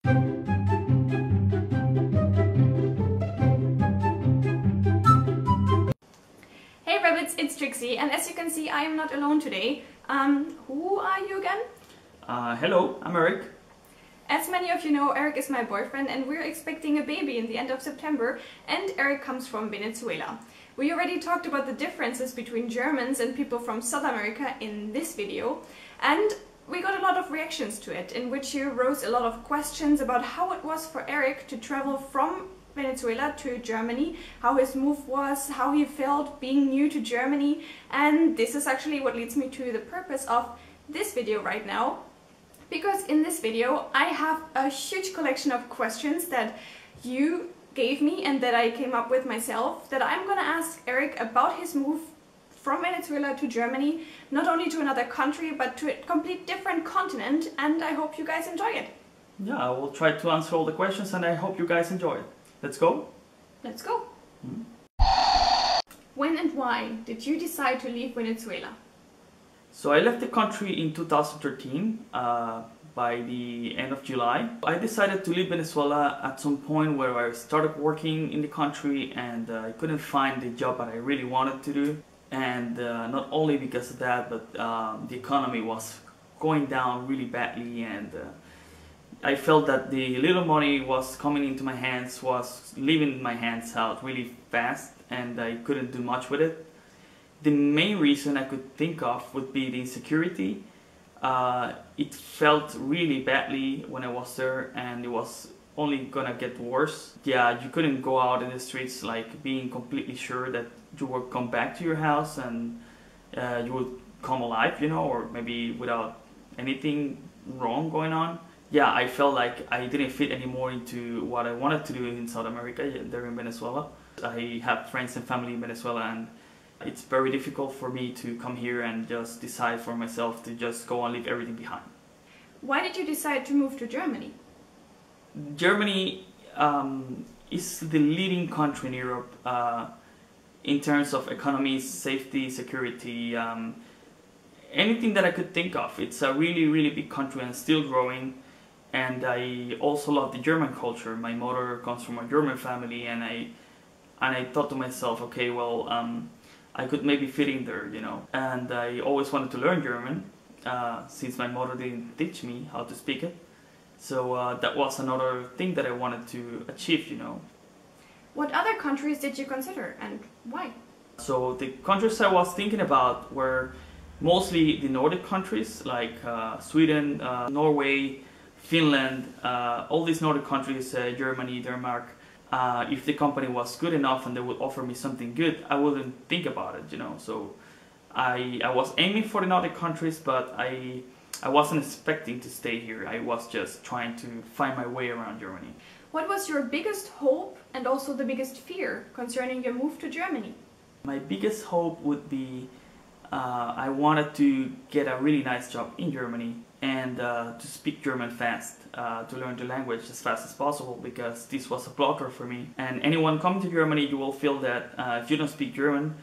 Hey Rabbits, it's Trixie, and as you can see I am not alone today. Who are you again? Hello, I'm Eric. As many of you know, Eric is my boyfriend and we're expecting a baby in the end of September, and Eric comes from Venezuela. We already talked about the differences between Germans and people from South America in this video, and we got a lot of reactions to it, in which you rose a lot of questions about how it was for Eric to travel from Venezuela to Germany, how his move was, how he felt being new to Germany, and this is actually what leads me to the purpose of this video right now. Because in this video I have a huge collection of questions that you gave me and that I came up with myself, that I'm gonna ask Eric about his move from Venezuela to Germany, not only to another country but to a complete different continent, and I hope you guys enjoy it. Yeah, I will try to answer all the questions and I hope you guys enjoy it. Let's go? Let's go! When and why did you decide to leave Venezuela? So I left the country in 2013, by the end of July. I decided to leave Venezuela at some point where I started working in the country and I couldn't find the job that I really wanted to do. And not only because of that, but the economy was going down really badly, and I felt that the little money was coming into my hands was leaving my hands out really fast, and I couldn't do much with it. The main reason I could think of would be the insecurity. It felt really badly when I was there, and it was only gonna get worse. Yeah, you couldn't go out in the streets like being completely sure that you would come back to your house and you would come alive, you know, or maybe without anything wrong going on. Yeah, I felt like I didn't fit anymore into what I wanted to do in South America, there in Venezuela. I have friends and family in Venezuela, and it's very difficult for me to come here and just decide for myself to just go and leave everything behind. Why did you decide to move to Germany? Germany is the leading country in Europe in terms of economy, safety, security, anything that I could think of. It's a really big country and still growing. And I also love the German culture. My mother comes from a German family, and I thought to myself, okay, well, I could maybe fit in there, you know. And I always wanted to learn German since my mother didn't teach me how to speak it. So that was another thing that I wanted to achieve, you know. What other countries did you consider, and why? So the countries I was thinking about were mostly the Nordic countries, like Sweden, Norway, Finland, all these Nordic countries, Germany, Denmark. If the company was good enough and they would offer me something good, I wouldn't think about it, you know. So I was aiming for the Nordic countries, but I wasn't expecting to stay here. I was just trying to find my way around Germany. What was your biggest hope and also the biggest fear concerning your move to Germany? My biggest hope would be I wanted to get a really nice job in Germany and to speak German fast, to learn the language as fast as possible, because this was a blocker for me. And anyone coming to Germany, you will feel that if you don't speak German,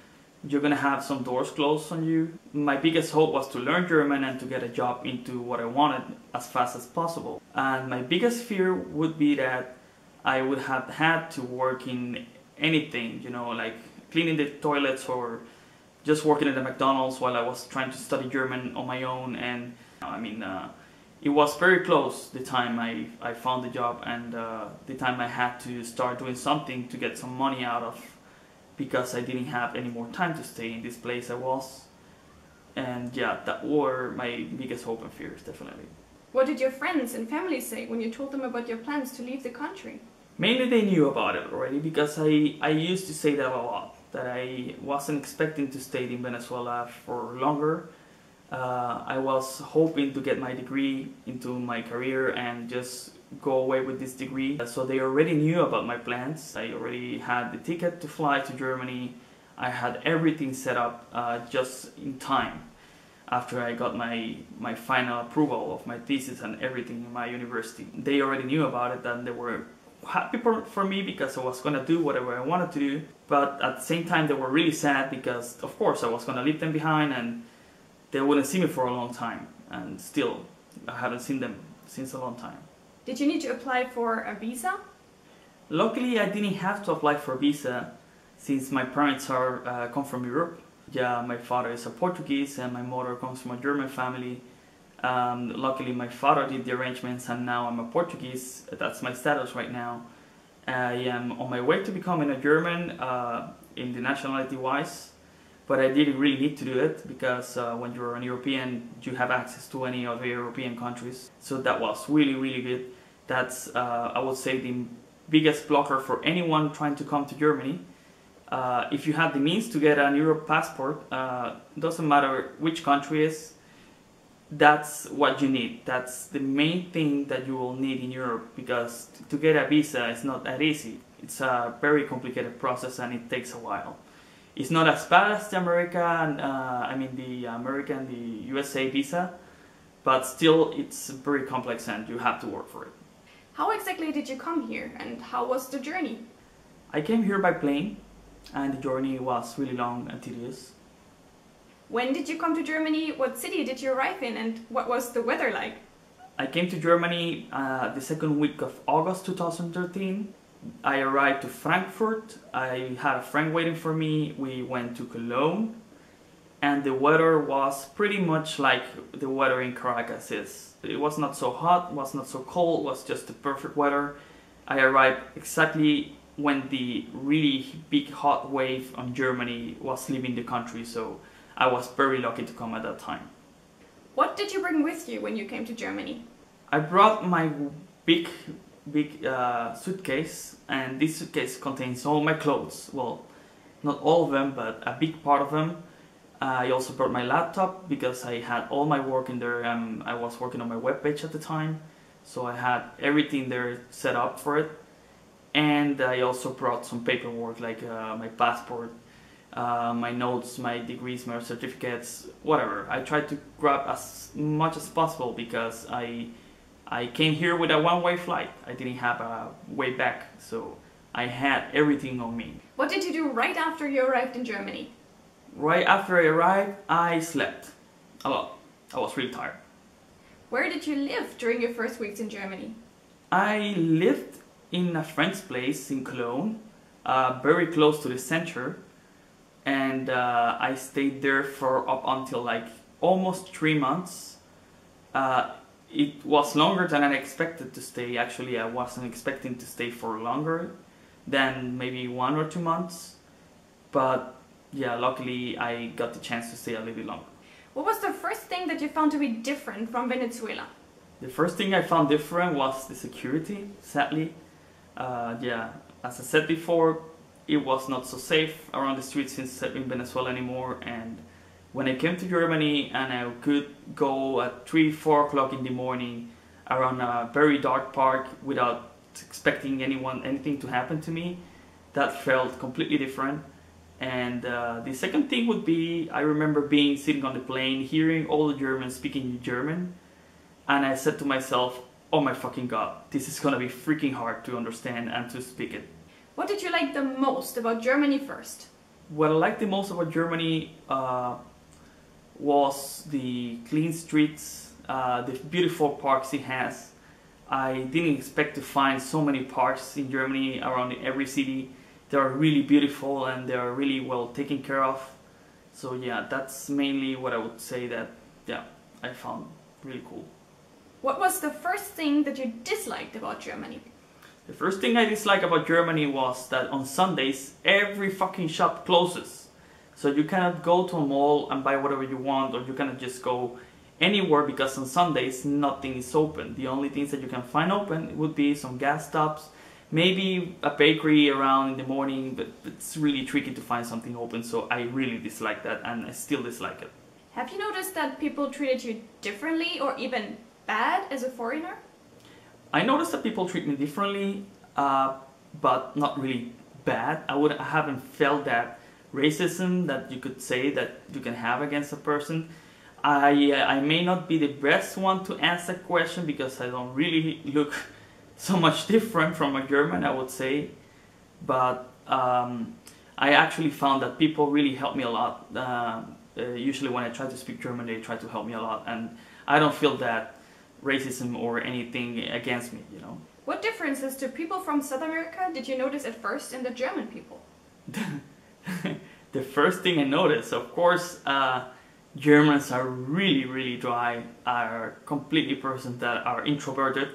you're gonna have some doors closed on you. My biggest hope was to learn German and to get a job into what I wanted as fast as possible. And my biggest fear would be that I would have had to work in anything, you know, like cleaning the toilets or just working at a McDonald's while I was trying to study German on my own. And I mean, it was very close the time I found the job, and the time I had to start doing something to get some money out of, because I didn't have any more time to stay in this place I was. And yeah, that were my biggest hope and fears, definitely. What did your friends and family say when you told them about your plans to leave the country? Mainly they knew about it already, because I used to say that a lot, that I wasn't expecting to stay in Venezuela for longer. I was hoping to get my degree into my career and just go away with this degree. So they already knew about my plans. I already had the ticket to fly to Germany. I had everything set up just in time after I got my final approval of my thesis and everything in my university. They already knew about it, and they were happy for me because I was going to do whatever I wanted to do. But at the same time, they were really sad because, of course, I was going to leave them behind and they wouldn't see me for a long time. And still, I haven't seen them since a long time. Did you need to apply for a visa? Luckily, I didn't have to apply for a visa since my parents come from Europe. Yeah, my father is a Portuguese and my mother comes from a German family. Luckily, my father did the arrangements and now I'm a Portuguese. That's my status right now. I am on my way to becoming a German in the nationality-wise, but I didn't really need to do it because when you're an European, you have access to any other European countries. So that was really, really good. That's, I would say, the biggest blocker for anyone trying to come to Germany. If you have the means to get an Europe passport, doesn't matter which country it is, that's what you need. That's the main thing that you will need in Europe, because to get a visa is not that easy. It's a very complicated process and it takes a while. It's not as bad as the American, the USA visa, but still it's very complex and you have to work for it. How exactly did you come here and how was the journey? I came here by plane and the journey was really long and tedious. When did you come to Germany? What city did you arrive in and what was the weather like? I came to Germany the second week of August 2013. I arrived to Frankfurt. I had a friend waiting for me. We went to Cologne and the weather was pretty much like the weather in Caracas is. It was not so hot, it was not so cold, it was just the perfect weather. I arrived exactly when the really big hot wave on Germany was leaving the country, so I was very lucky to come at that time. What did you bring with you when you came to Germany? I brought my big suitcase, and this suitcase contains all my clothes. Well, not all of them, but a big part of them. I also brought my laptop because I had all my work in there. I was working on my webpage at the time, so I had everything there set up for it. And I also brought some paperwork like my passport, my notes, my degrees, my certificates, whatever. I tried to grab as much as possible because I came here with a one-way flight. I didn't have a way back, so I had everything on me. What did you do right after you arrived in Germany? Right after I arrived, I slept a lot. I was really tired. Where did you live during your first weeks in Germany? I lived in a friend's place in Cologne, very close to the center, and I stayed there for up until like almost 3 months. It was longer than I expected to stay. Actually, I wasn't expecting to stay for longer than maybe 1 or 2 months, but yeah, luckily I got the chance to stay a little bit longer. What was the first thing that you found to be different from Venezuela? The first thing I found different was the security, sadly. Yeah, as I said before, it was not so safe around the streets in Venezuela anymore, and when I came to Germany and I could go at 3-4 o'clock in the morning around a very dark park without expecting anything to happen to me, that felt completely different. And the second thing would be, I remember sitting on the plane, hearing all the Germans speaking German, and I said to myself, oh my fucking god, this is gonna be freaking hard to understand and to speak it. What did you like the most about Germany first? What I liked the most about Germany was the clean streets, the beautiful parks it has. I didn't expect to find so many parks in Germany around every city. They are really beautiful and they are really well taken care of. So yeah, that's mainly what I would say that, yeah, I found really cool. What was the first thing that you disliked about Germany? The first thing I disliked about Germany was that on Sundays, every fucking shop closes. So you cannot go to a mall and buy whatever you want, or you cannot just go anywhere because on Sundays nothing is open. The only things that you can find open would be some gas stops, maybe a bakery around in the morning, but it's really tricky to find something open, so I really dislike that and I still dislike it. Have you noticed that people treated you differently or even bad as a foreigner? I noticed that people treat me differently, but not really bad. I haven't felt that racism that you could say that you can have against a person. I may not be the best one to answer that question because I don't really look so much different from a German, I would say. But I actually found that people really help me a lot. Usually when I try to speak German, they try to help me a lot, and I don't feel that racism or anything against me, you know. What differences to people from South America did you notice at first in the German people? The first thing I noticed, of course, Germans are really dry, are completely persons that are introverted.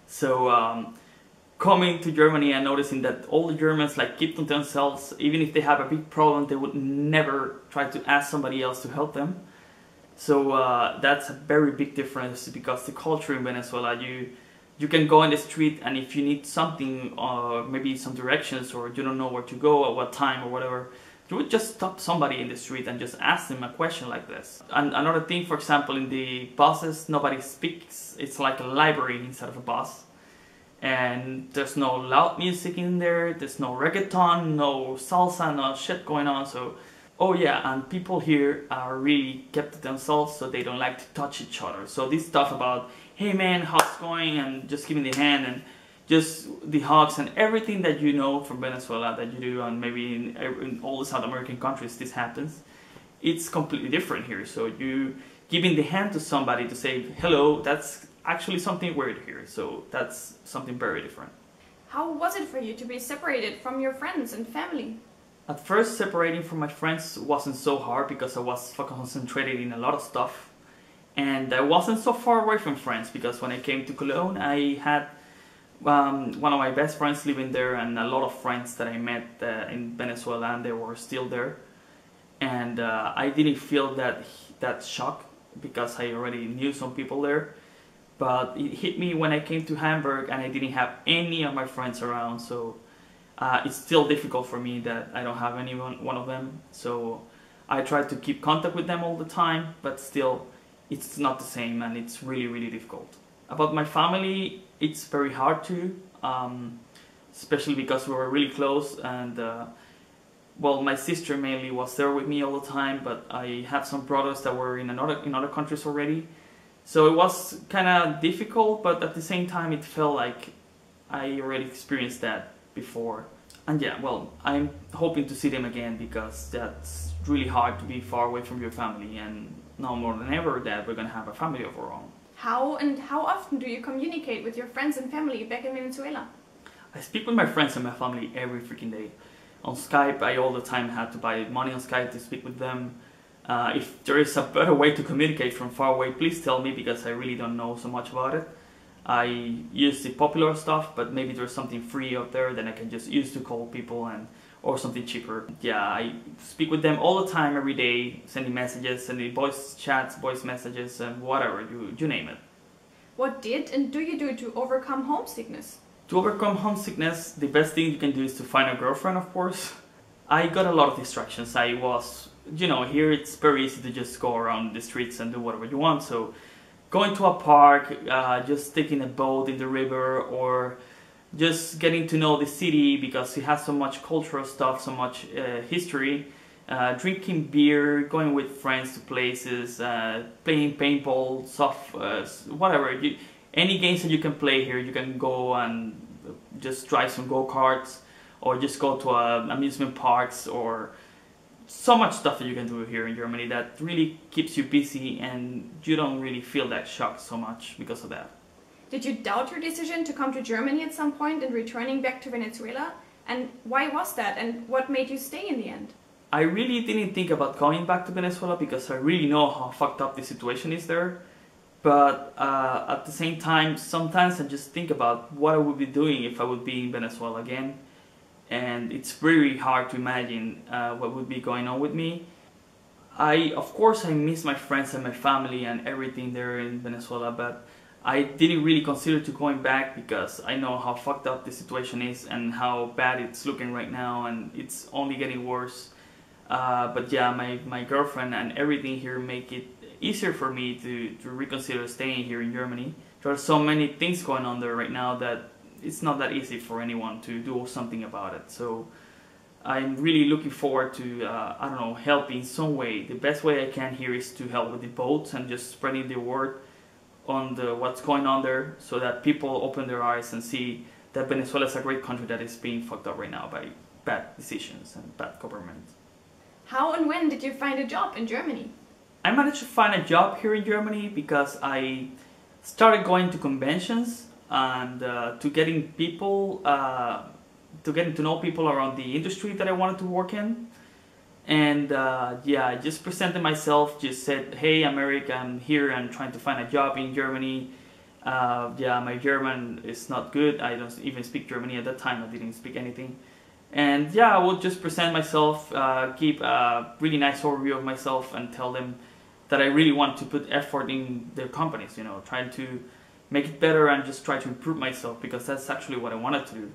So coming to Germany and noticing that all the Germans like keep to themselves, even if they have a big problem, they would never try to ask somebody else to help them. So that's a very big difference, because the culture in Venezuela, you can go in the street, and if you need something, maybe some directions, or you don't know where to go at what time or whatever, you would just stop somebody in the street and just ask them a question like this. And another thing, for example, in the buses, nobody speaks. It's like a library inside of a bus. And there's no loud music in there, there's no reggaeton, no salsa, no shit going on. So, oh yeah, and people here are really kept to themselves, so they don't like to touch each other. So this stuff about, hey man, how's it going, and just giving the hand, and just the hugs, and everything that you know from Venezuela that you do, and maybe in all the South American countries this happens, it's completely different here. So you giving the hand to somebody to say hello, that's actually something weird here. So that's something very different. How was it for you to be separated from your friends and family? At first, separating from my friends wasn't so hard, because I was concentrated in a lot of stuff. And I wasn't so far away from friends, because when I came to Cologne, I had one of my best friends living there, and a lot of friends that I met in Venezuela, and they were still there. And I didn't feel that shock, because I already knew some people there. But it hit me when I came to Hamburg and I didn't have any of my friends around. So it's still difficult for me that I don't have one of them. So I try to keep contact with them all the time, but still it's not the same, and it's really difficult. About my family, it's very hard to, especially because we were really close, and well, my sister mainly was there with me all the time, but I have some brothers that were in other countries already. So it was kind of difficult, but at the same time it felt like I already experienced that before. And yeah, well, I'm hoping to see them again, because that's really hard to be far away from your family, and now more than ever that we're gonna have a family of our own. How often do you communicate with your friends and family back in Venezuela? I speak with my friends and my family every freaking day. On Skype, I all the time have to buy money on Skype to speak with them. If there is a better way to communicate from far away, please tell me, because I really don't know so much about it. I use the popular stuff, but maybe there's something free out there that I can just use to call people, or something cheaper. Yeah, I speak with them all the time, every day, sending messages, sending voice chats, voice messages, and whatever, you name it. What did and do you do to overcome homesickness? To overcome homesickness, the best thing you can do is to find a girlfriend, of course. I got a lot of distractions. I was, here it's very easy to just go around the streets and do whatever you want. So going to a park, just taking a boat in the river, or just getting to know the city, because it has so much cultural stuff, so much history. Drinking beer, going with friends to places, playing paintball, whatever. Any games that you can play here, you can go and just drive some go-karts, or just go to amusement parks, or so much stuff that you can do here in Germany that really keeps you busy, and you don't really feel that shock so much because of that. Did you doubt your decision to come to Germany at some point and returning back to Venezuela? And why was that, and what made you stay in the end? I really didn't think about going back to Venezuela, because I really know how fucked up the situation is there. But at the same time, sometimes I just think about what I would be doing if I would be in Venezuela again. And it's very hard to imagine what would be going on with me. Of course, I miss my friends and my family and everything there in Venezuela, but I didn't really consider to going back, because I know how fucked up the situation is and how bad it's looking right now, and it's only getting worse. But yeah, my girlfriend and everything here make it easier for me to reconsider staying here in Germany. There are so many things going on there right now that it's not that easy for anyone to do something about it. So I'm really looking forward to, I don't know, help in some way. The best way I can here is to help with the boats and just spreading the word on what's going on there, so that people open their eyes and see that Venezuela is a great country that is being fucked up right now by bad decisions and bad government. How and when did you find a job in Germany? I managed to find a job here in Germany because I started going to conventions and to getting people, to getting to know people around the industry that I wanted to work in. And yeah, I just presented myself, just said, hey, I'm Eric, I'm here, I'm trying to find a job in Germany. Yeah, my German is not good, I don't even speak Germany at that time, I didn't speak anything. And yeah, I would just present myself, give a really nice overview of myself and tell them that I really want to put effort in their companies, you know, trying to make it better and just try to improve myself, because that's actually what I wanted to do.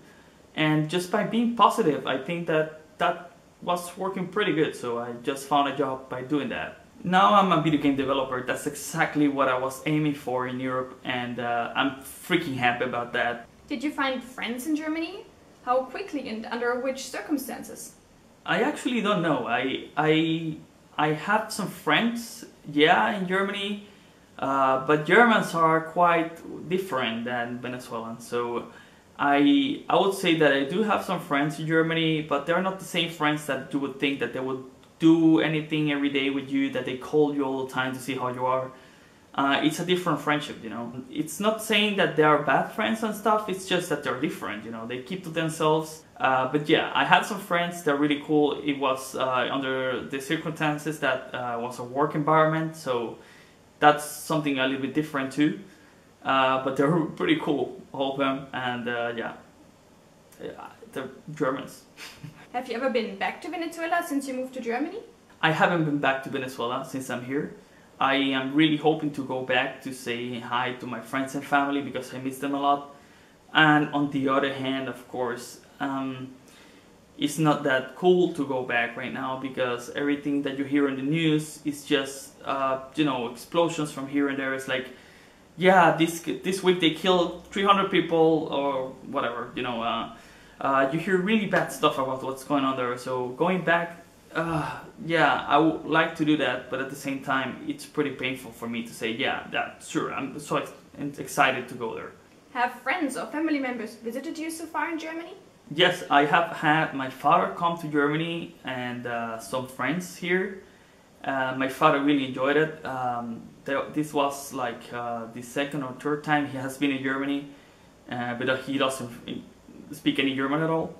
And just by being positive, I think that was working pretty good, so I just found a job by doing that. Now I'm a video game developer. That's exactly what I was aiming for in Europe, and I'm freaking happy about that. Did you find friends in Germany? How quickly and under which circumstances? I actually don't know. I had some friends, yeah, in Germany, but Germans are quite different than Venezuelans, so I would say that I do have some friends in Germany, but they're not the same friends that you would think that they would do anything every day with you, that they call you all the time to see how you are. It's a different friendship, you know. It's not saying that they are bad friends and stuff, it's just that they're different, you know. They keep to themselves. But yeah, I had some friends, they're really cool. It was under the circumstances that was a work environment, so that's something a little bit different too. But they're pretty cool, all of them, and yeah, they're Germans. Have you ever been back to Venezuela since you moved to Germany? I haven't been back to Venezuela since I'm here. I am really hoping to go back to say hi to my friends and family because I miss them a lot. And on the other hand, of course, it's not that cool to go back right now because everything that you hear in the news is just, you know, explosions from here and there. It's like, yeah, this week they killed 300 people or whatever, you know. You hear really bad stuff about what's going on there. So going back, yeah, I would like to do that, but at the same time, it's pretty painful for me to say, yeah, that sure, I'm so excited to go there. Have friends or family members visited you so far in Germany? Yes, I have had my father come to Germany and some friends here. My father really enjoyed it. This was like the second or third time he has been in Germany, but he doesn't speak any German at all.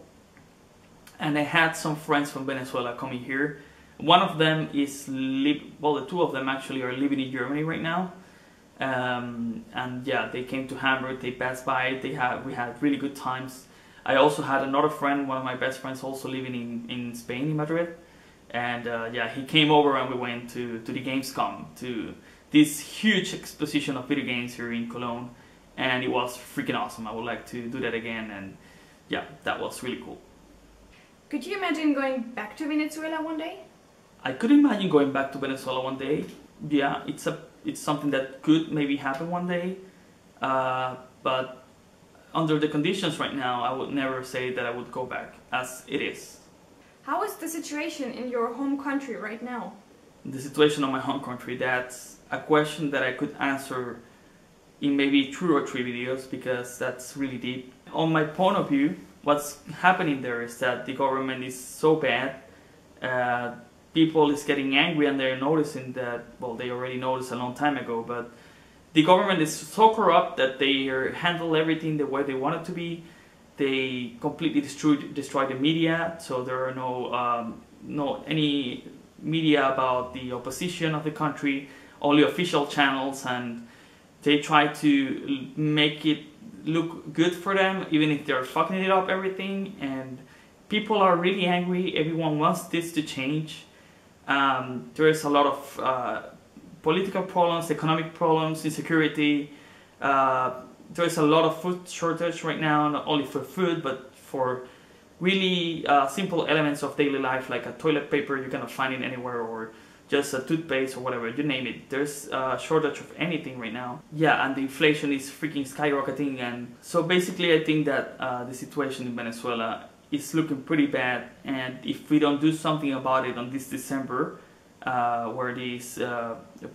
And I had some friends from Venezuela coming here. One of them is, well, the two of them actually are living in Germany right now. And yeah, they came to Hamburg, they passed by, we had really good times. I also had another friend, one of my best friends, also living in Spain, in Madrid. And yeah, he came over and we went to the Gamescom, to this huge exposition of video games here in Cologne. And it was freaking awesome. I would like to do that again, and yeah, that was really cool. Could you imagine going back to Venezuela one day? I could imagine going back to Venezuela one day. Yeah, it's something that could maybe happen one day. But under the conditions right now, I would never say that I would go back as it is. How is the situation in your home country right now? The situation in my home country, that's a question that I could answer in maybe 2 or 3 videos because that's really deep. On my point of view, what's happening there is that the government is so bad. People is getting angry and they're noticing that, well, they already noticed a long time ago, but the government is so corrupt that they handle everything the way they want it to be. They completely destroy the media, so there are no any media about the opposition of the country, only official channels, and they try to make it look good for them, even if they're fucking it up everything. And people are really angry. Everyone wants this to change. There is a lot of political problems, economic problems, insecurity. There is a lot of food shortage right now, not only for food, but for really simple elements of daily life, like a toilet paper, you cannot find it anywhere, or just a toothpaste or whatever, you name it. There's a shortage of anything right now. Yeah, and the inflation is freaking skyrocketing. And so basically I think that the situation in Venezuela is looking pretty bad. And if we don't do something about it on this December, where these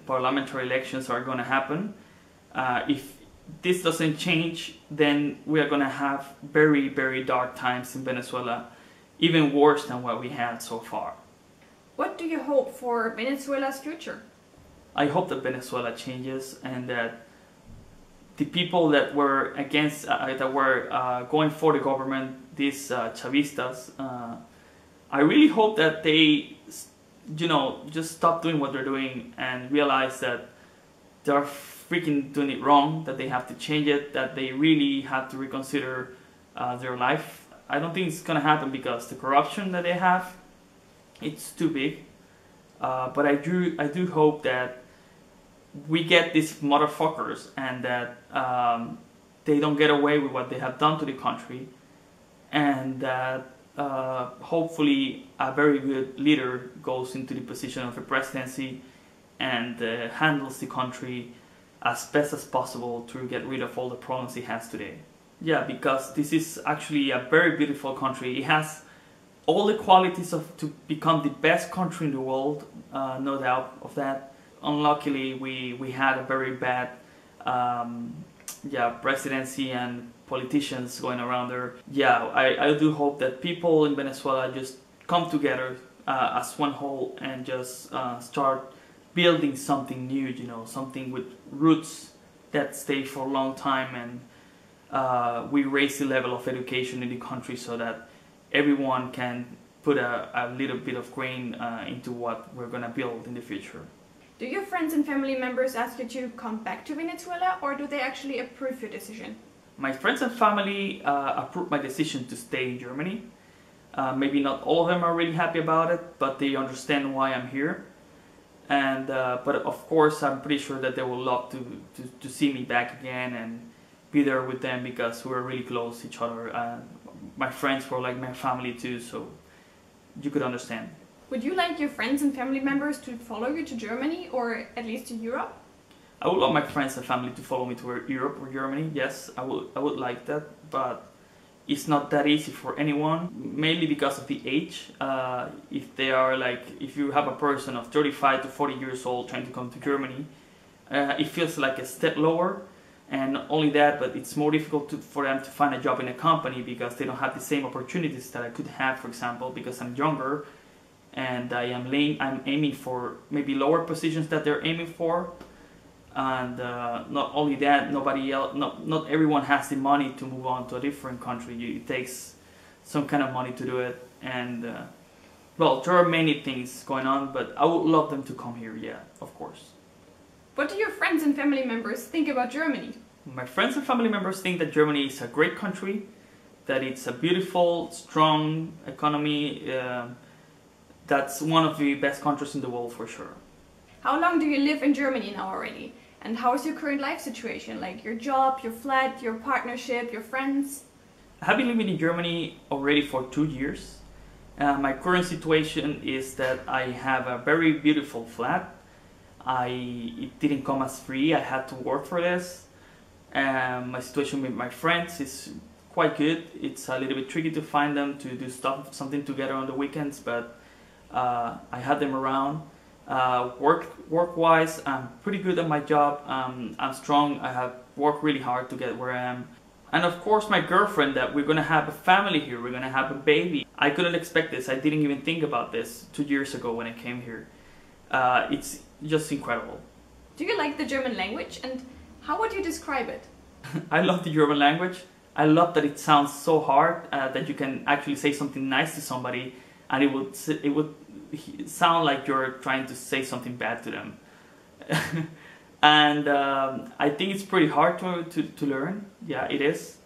parliamentary elections are going to happen, if this doesn't change, then we are going to have very, very dark times in Venezuela, even worse than what we had so far. What do you hope for Venezuela's future? I hope that Venezuela changes and that the people that were against, that were going for the government, these Chavistas, I really hope that they, just stop doing what they're doing and realize that they're freaking doing it wrong, that they have to change it, that they really have to reconsider their life. I don't think it's gonna happen because the corruption that they have, it's too big. But I do hope that we get these motherfuckers and that they don't get away with what they have done to the country, and that hopefully a very good leader goes into the position of the presidency and handles the country as best as possible to get rid of all the problems it has today. Yeah, because this is actually a very beautiful country. It has all the qualities to become the best country in the world, no doubt of that. Unluckily, we had a very bad presidency and politicians going around there. Yeah, I do hope that people in Venezuela just come together as one whole and just start building something new, something with roots that stay for a long time, and we raise the level of education in the country so that everyone can put a little bit of grain into what we're gonna build in the future. Do your friends and family members ask you to come back to Venezuela, or do they actually approve your decision? My friends and family approved my decision to stay in Germany. Maybe not all of them are really happy about it, but they understand why I'm here. And but of course, I'm pretty sure that they will love to see me back again and be there with them, because we're really close to each other. My friends were like my family too, so you could understand. Would you like your friends and family members to follow you to Germany, or at least to Europe? I would love my friends and family to follow me to Europe or Germany. Yes, I would like that, but it's not that easy for anyone, mainly because of the age. If you have a person of 35 to 40 years old trying to come to Germany, it feels like a step lower. And not only that, but it's more difficult for them to find a job in a company because they don't have the same opportunities that I could have, for example, because I'm younger and I'm aiming for maybe lower positions that they're aiming for. And not only that, not everyone has the money to move on to a different country. It takes some kind of money to do it. And well, there are many things going on, but I would love them to come here, yeah, of course. What do your friends and family members think about Germany? My friends and family members think that Germany is a great country, that it's a beautiful, strong economy. That's one of the best countries in the world for sure. How long do you live in Germany now already? And how is your current life situation? Like your job, your flat, your partnership, your friends? I have been living in Germany already for 2 years. My current situation is that I have a very beautiful flat. It didn't come as free, I had to work for this. My situation with my friends is quite good. It's a little bit tricky to find them to do something together on the weekends, but I had them around. Work-wise, I'm pretty good at my job. I'm strong. I have worked really hard to get where I am. And of course my girlfriend, that we're gonna have a family here, we're gonna have a baby. I couldn't expect this. I didn't even think about this 2 years ago when I came here. It's just incredible. Do you like the German language, and how would you describe it? I love the German language. I love that it sounds so hard, that you can actually say something nice to somebody and it would sound like you're trying to say something bad to them. And I think it's pretty hard to learn. Yeah, it is.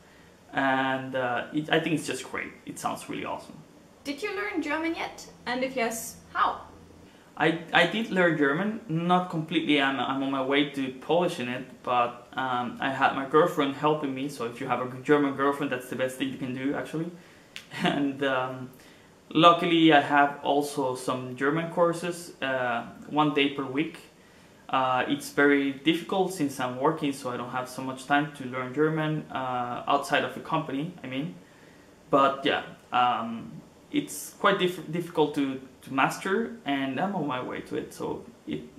And I think it's just great. It sounds really awesome. Did you learn German yet? And if yes, how? I did learn German, not completely. I'm on my way to polishing it, but I had my girlfriend helping me. So if you have a German girlfriend, that's the best thing you can do, actually. And luckily, I have also some German courses, 1 day per week. It's very difficult since I'm working, so I don't have so much time to learn German outside of the company, I mean. But yeah, it's quite difficult to master, and I'm on my way to it, so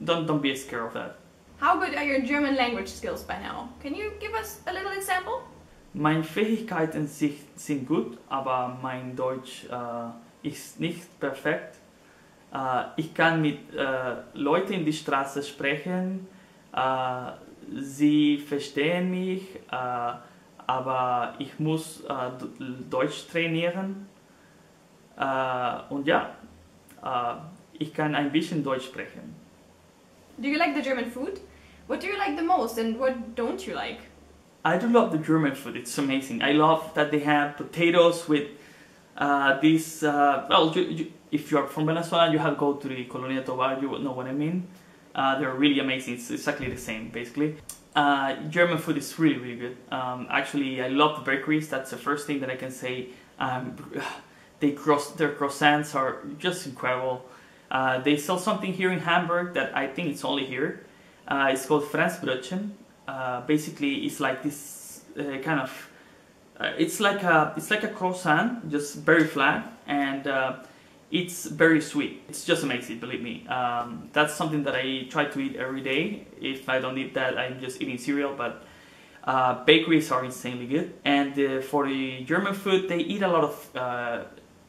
don't be scared of that. How good are your German language skills by now? Can you give us a little example? Meine Fähigkeiten sind gut, aber mein Deutsch ist nicht perfekt. Ich kann mit Leuten in die Straße sprechen, Sie verstehen mich, aber ich muss Deutsch trainieren. Und ja, ich kann ein bisschen Deutsch sprechen. Do you like the German food? What do you like the most and what don't you like? I do love the German food. It's amazing. I love that they have potatoes with this. Well, if you're from Venezuela, you have to go to the Colonia Tovar. You will know what I mean. They're really amazing. It's exactly the same, basically. German food is really, really good. Actually, I love the bakeries. That's the first thing that I can say. Their croissants are just incredible. They sell something here in Hamburg that I think it's only here. It's called Franzbrötchen. Basically, it's like this kind of. It's like a croissant, just very flat, and it's very sweet. It's just amazing, believe me. That's something that I try to eat every day. If I don't eat that, I'm just eating cereal. But bakeries are insanely good. And for the German food, they eat a lot of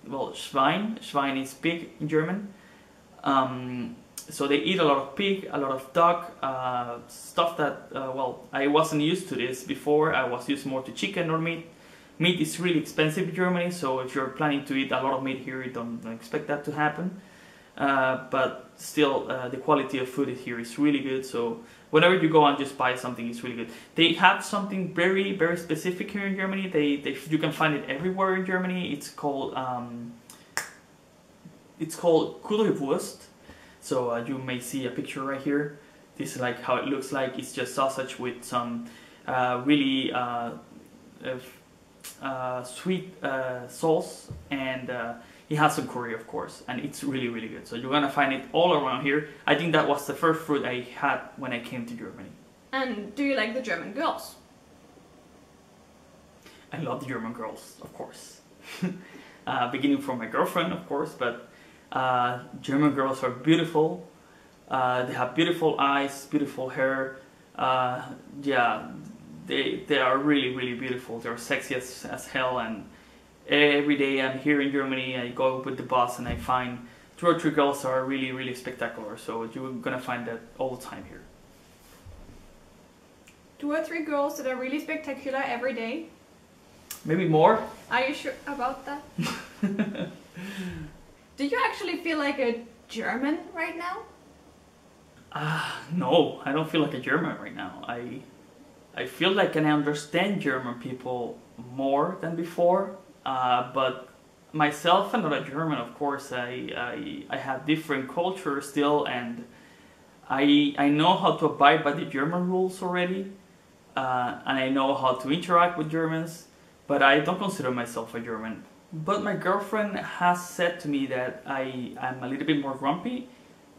well, Schwein. Schwein is pig in German. So they eat a lot of pig, a lot of duck, stuff that, well, I wasn't used to this before. I was used more to chicken or meat. Meat is really expensive in Germany, so if you're planning to eat a lot of meat here, you don't expect that to happen. But still, the quality of food here is really good, so whenever you go and just buy something, it's really good. They have something very, very specific here in Germany. You can find it everywhere in Germany. It's called Currywurst. So you may see a picture right here. This is like how it looks like. It's just sausage with some really sweet sauce, and it has some curry, of course, and it's really, really good. So you're gonna find it all around here. I think that was the first food I had when I came to Germany. And do you like the German girls? I love the German girls, of course. Beginning from my girlfriend, of course, but German girls are beautiful. They have beautiful eyes, beautiful hair. Yeah, they are really, really beautiful. They're sexy as hell, and every day I'm here in Germany, I go with the bus and I find 2 or 3 girls that are really, really spectacular. So you're gonna find that all the time here. 2 or 3 girls that are really spectacular every day? Maybe more. Are you sure about that? Do you actually feel like a German right now? No, I don't feel like a German right now. I feel like I understand German people more than before, but myself, I'm not a German, of course. I have different culture still, and I know how to abide by the German rules already, and I know how to interact with Germans, but I don't consider myself a German. But my girlfriend has said to me that I'm a little bit more grumpy,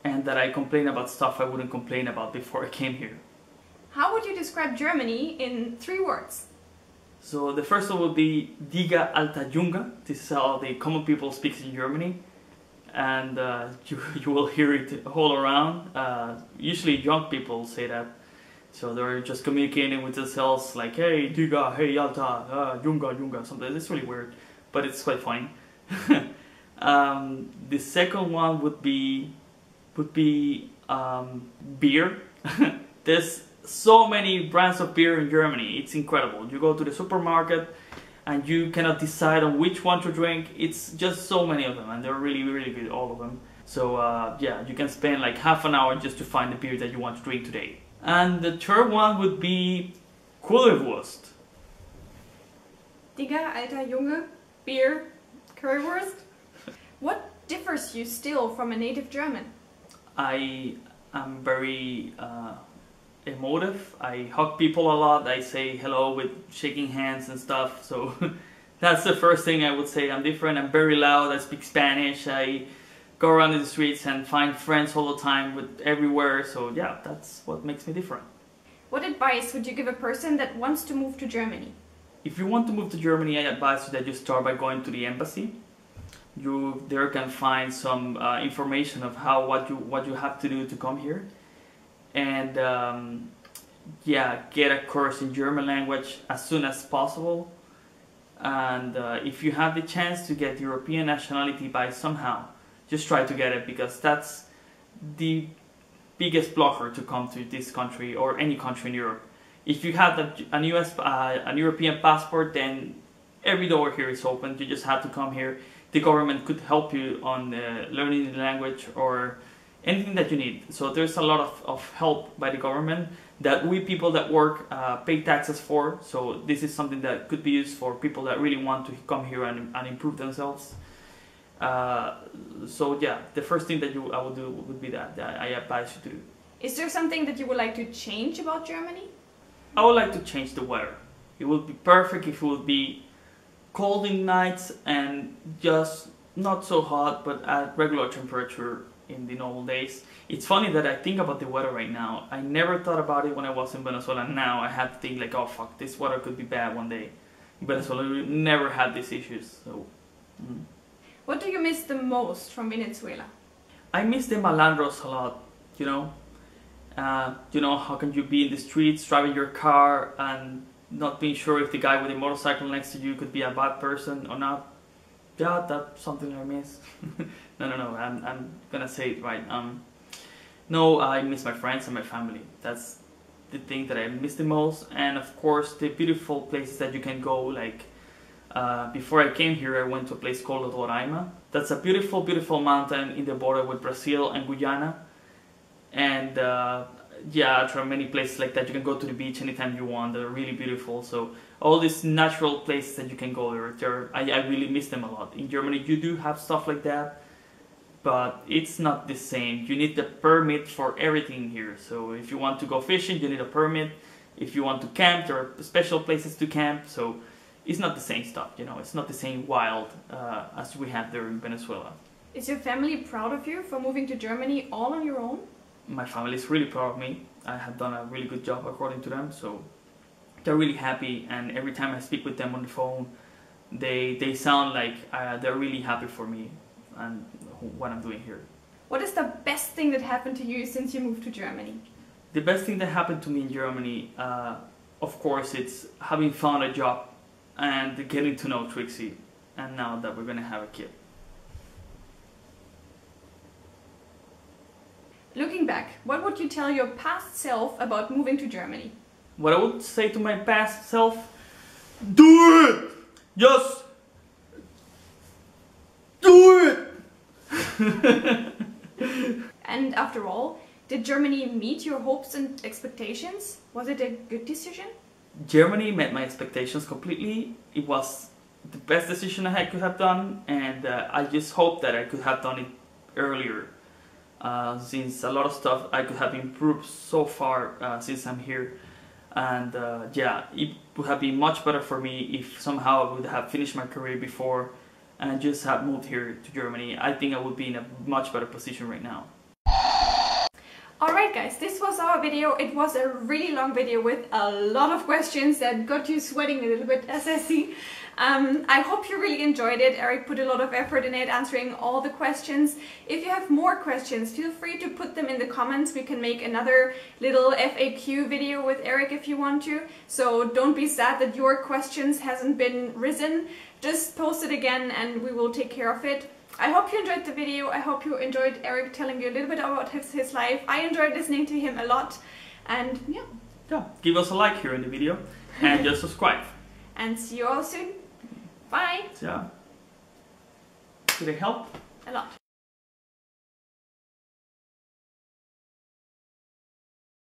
and that I complain about stuff I wouldn't complain about before I came here. How would you describe Germany in 3 words? So the first one would be Diga alta Junge. This is how the common people speak in Germany, and you will hear it all around. Usually young people say that, so they're just communicating with themselves like, hey Diga, hey alta, Junge, something. It's really weird, but it's quite funny. The second one would be beer. There's so many brands of beer in Germany. It's incredible. You go to the supermarket and you cannot decide on which one to drink. It's just so many of them, and they're really, really good, all of them. So yeah, you can spend like half an hour just to find the beer that you want to drink today. And the third one would be Currywurst. Digga, alter Junge, beer, Currywurst. What differs you still from a native German? I am very emotive. I hug people a lot. I say hello with shaking hands and stuff. So that's the first thing I would say. I'm different. I'm very loud. I speak Spanish. I go around in the streets and find friends all the time with everywhere. So yeah, that's what makes me different. What advice would you give a person that wants to move to Germany? If you want to move to Germany, I advise you that you start by going to the embassy. You there can find some information of what you have to do to come here, and yeah, get a course in German language as soon as possible. And if you have the chance to get European nationality by somehow, just try to get it, because that's the biggest blocker to come to this country or any country in Europe. If you have an European passport, then every door here is open. You just have to come here. The government could help you on learning the language or anything that you need. So there's a lot of help by the government that we people that work pay taxes for. So this is something that could be used for people that really want to come here and improve themselves. So yeah, the first thing that I would do would be that I advise you to do. Is there something that you would like to change about Germany? I would like to change the weather. It would be perfect if it would be cold in nights and just not so hot, but at regular temperature in the normal days. It's funny that I think about the weather right now. I never thought about it when I was in Venezuela. Now I have to think like, oh fuck, this weather could be bad one day. In Venezuela, we never had these issues. So. What do you miss the most from Venezuela? I miss the malandros a lot. You know, how can you be in the streets driving your car and not being sure if the guy with the motorcycle next to you could be a bad person or not? Yeah, that's something I miss. No, I'm gonna say it right. No, I miss my friends and my family. That's the thing that I miss the most. And of course, the beautiful places that you can go. Like before I came here, I went to a place called Roraima. That's a beautiful, beautiful mountain in the border with Brazil and Guyana. And yeah, there are many places like that. You can go to the beach anytime you want. They're really beautiful. So all these natural places that you can go there, I really miss them a lot. In Germany, you do have stuff like that, but it's not the same. You need the permit for everything here. So if you want to go fishing, you need a permit. If you want to camp, there are special places to camp. So it's not the same stuff, you know. It's not the same wild as we have there in Venezuela. Is your family proud of you for moving to Germany all on your own? My family is really proud of me. I have done a really good job according to them, so they're really happy, and every time I speak with them on the phone, they sound like they're really happy for me and what I'm doing here. What is the best thing that happened to you since you moved to Germany? The best thing that happened to me in Germany, of course, it's having found a job and getting to know Trixie, and now that we're gonna have a kid. Looking back, what would you tell your past self about moving to Germany? What I would say to my past self, do it! Just do it! And after all, did Germany meet your hopes and expectations? Was it a good decision? Germany met my expectations completely. It was the best decision I could have done, and I just hope that I could have done it earlier. Since a lot of stuff I could have improved so far since I'm here, and yeah, it would have been much better for me if somehow I would have finished my career before and just have moved here to Germany. I think I would be in a much better position right now. Alright guys, this was our video. It was a really long video with a lot of questions that got you sweating a little bit, as I see. I hope you really enjoyed it. Eric put a lot of effort in it, answering all the questions. If you have more questions, feel free to put them in the comments. We can make another little FAQ video with Eric if you want to. So don't be sad that your questions hasn't been risen. Just post it again and we will take care of it. I hope you enjoyed the video. I hope you enjoyed Eric telling you a little bit about his life. I enjoyed listening to him a lot. And yeah. Give us a like here in the video and just subscribe. And see you all soon. Bye. Yeah. Did it help? A lot.